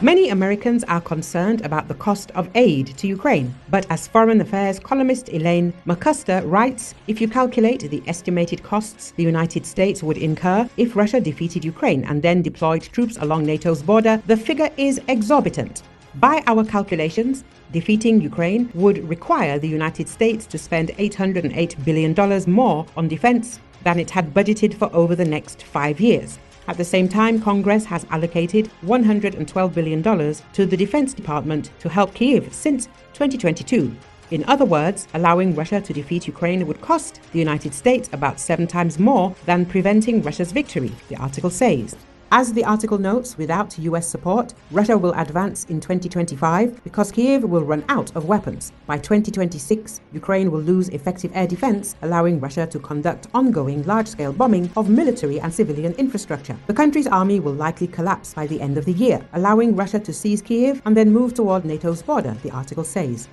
Many Americans are concerned about the cost of aid to Ukraine, but as Foreign Affairs columnist Elaine McCusker writes, if you calculate the estimated costs the United States would incur if Russia defeated Ukraine and then deployed troops along NATO's border, the figure is exorbitant. By our calculations, defeating Ukraine would require the United States to spend $808 billion more on defense than it had budgeted for over the next 5 years. At the same time, Congress has allocated $112 billion to the Defense Department to help Kyiv since 2022. In other words, allowing Russia to defeat Ukraine would cost the United States about 7 times more than preventing Russia's victory, the article says. As the article notes, without US support, Russia will advance in 2025 because Kiev will run out of weapons. By 2026, Ukraine will lose effective air defense, allowing Russia to conduct ongoing large-scale bombing of military and civilian infrastructure. The country's army will likely collapse by the end of the year, allowing Russia to seize Kiev and then move toward NATO's border, the article says.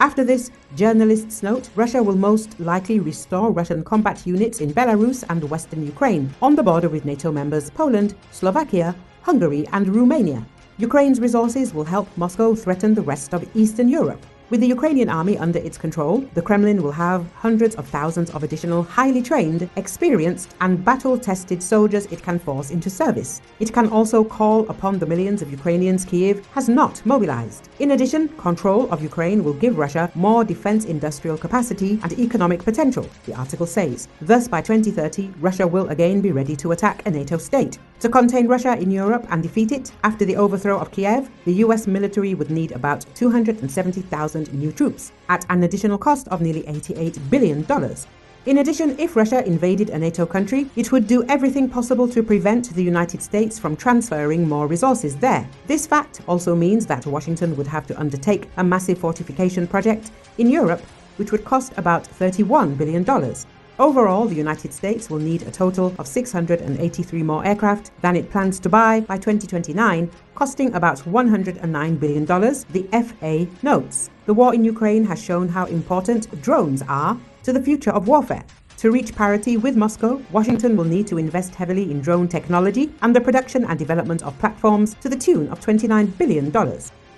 After this, journalists note, Russia will most likely restore Russian combat units in Belarus and western Ukraine, on the border with NATO members Poland, Slovakia, Hungary and Romania. Ukraine's resources will help Moscow threaten the rest of Eastern Europe. With the Ukrainian army under its control, the Kremlin will have hundreds of thousands of additional highly trained, experienced and battle-tested soldiers it can force into service. It can also call upon the millions of Ukrainians Kyiv has not mobilized. In addition, control of Ukraine will give Russia more defense industrial capacity and economic potential, the article says. Thus, by 2030, Russia will again be ready to attack a NATO state. To contain Russia in Europe and defeat it, after the overthrow of Kiev, the US military would need about 270,000 new troops, at an additional cost of nearly $88 billion. In addition, if Russia invaded a NATO country, it would do everything possible to prevent the United States from transferring more resources there. This fact also means that Washington would have to undertake a massive fortification project in Europe, which would cost about $31 billion. Overall, the United States will need a total of 683 more aircraft than it plans to buy by 2029, costing about $109 billion, the FA notes. The war in Ukraine has shown how important drones are to the future of warfare. To reach parity with Moscow, Washington will need to invest heavily in drone technology and the production and development of platforms to the tune of $29 billion.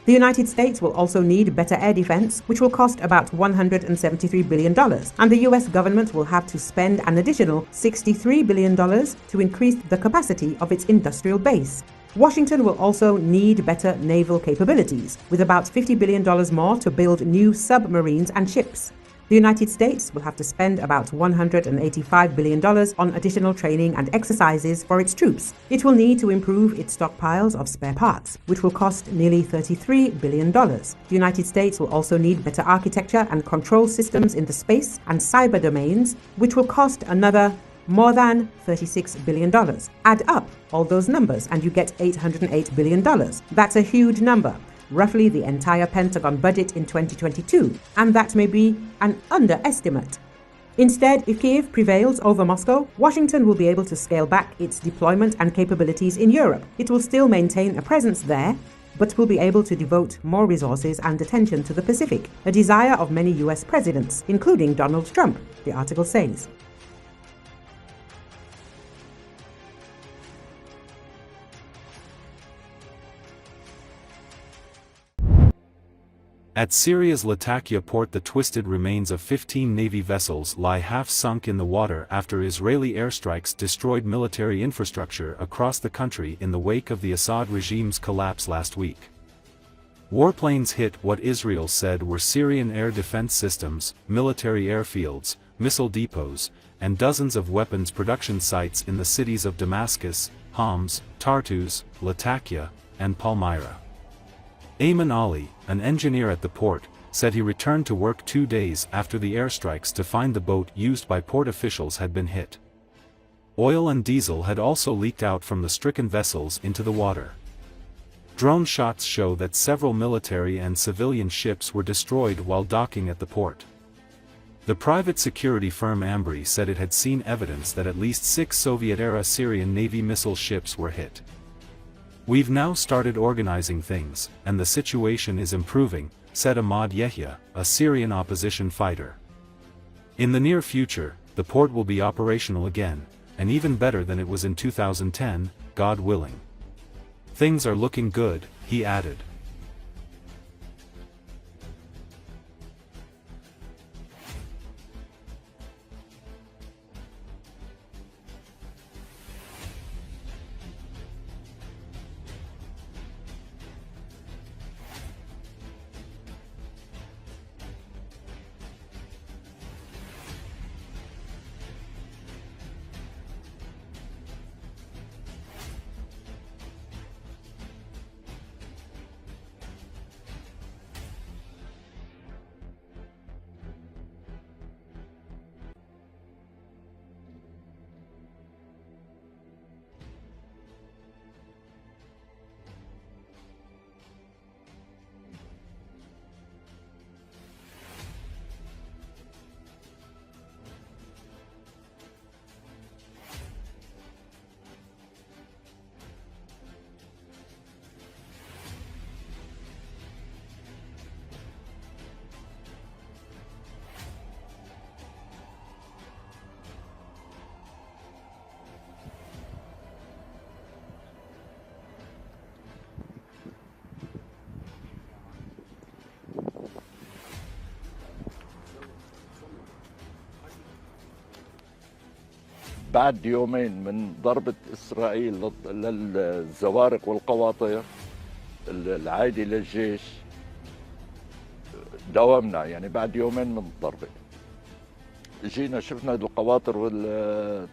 The United States will also need better air defense, which will cost about $173 billion, and the US government will have to spend an additional $63 billion to increase the capacity of its industrial base. Washington will also need better naval capabilities, with about $50 billion more to build new submarines and ships. The United States will have to spend about $185 billion on additional training and exercises for its troops. It will need to improve its stockpiles of spare parts, which will cost nearly $33 billion. The United States will also need better architecture and control systems in the space and cyber domains, which will cost another more than $36 billion. Add up all those numbers and you get $808 billion. That's a huge number. Roughly the entire Pentagon budget in 2022, and that may be an underestimate. Instead, if Kiev prevails over Moscow, Washington will be able to scale back its deployment and capabilities in Europe. It will still maintain a presence there, but will be able to devote more resources and attention to the Pacific, a desire of many US presidents, including Donald Trump, the article says. At Syria's Latakia port, the twisted remains of 15 Navy vessels lie half sunk in the water after Israeli airstrikes destroyed military infrastructure across the country in the wake of the Assad regime's collapse last week. Warplanes hit what Israel said were Syrian air defense systems, military airfields, missile depots, and dozens of weapons production sites in the cities of Damascus, Homs, Tartus, Latakia, and Palmyra. Ayman Ali, an engineer at the port, said he returned to work 2 days after the airstrikes to find the boat used by port officials had been hit. Oil and diesel had also leaked out from the stricken vessels into the water. Drone shots show that several military and civilian ships were destroyed while docking at the port. The private security firm Ambri said it had seen evidence that at least 6 Soviet-era Syrian Navy missile ships were hit. "We've now started organizing things, and the situation is improving," said Ahmad Yehya, a Syrian opposition fighter. "In the near future, the port will be operational again, and even better than it was in 2010, God willing. Things are looking good," he added. بعد يومين من ضربة إسرائيل للزوارق والقواطر العائدة للجيش داومنا، يعني بعد يومين من الضربة جينا شفنا القواطر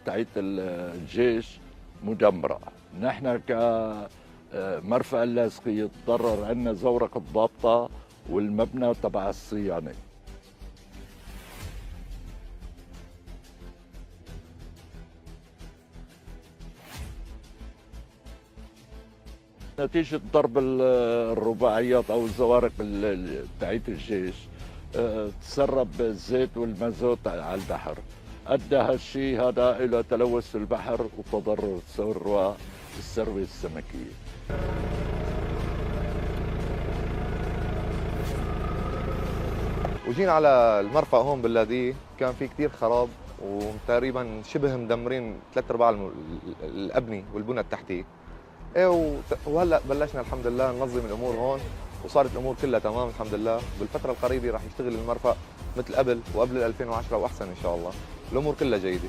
تاعت الجيش مدمرة. نحن كمرفأ اللاذقية تضرر عنا زورق الضابطة والمبنى تبع الصيانة. نتيجة ضرب الرباعيات أو الزوارق تاعت الجيش تسرب الزيت والمازوت على البحر، أدى هالشيء هذا إلى تلوث في البحر وتضرر الثروة السمكية. وجينا على المرفأ هون باللاذقية، كان في كثير خراب وتقريبا شبه مدمرين 3/4 الأبنية والبنى التحتية. وهلا بلشنا الحمد لله ننظم الامور هون، وصارت الامور كلها تمام الحمد لله. بالفتره القريبه راح يشتغل المرفأ مثل قبل وقبل 2010 واحسن ان شاء الله. الامور كلها جيده.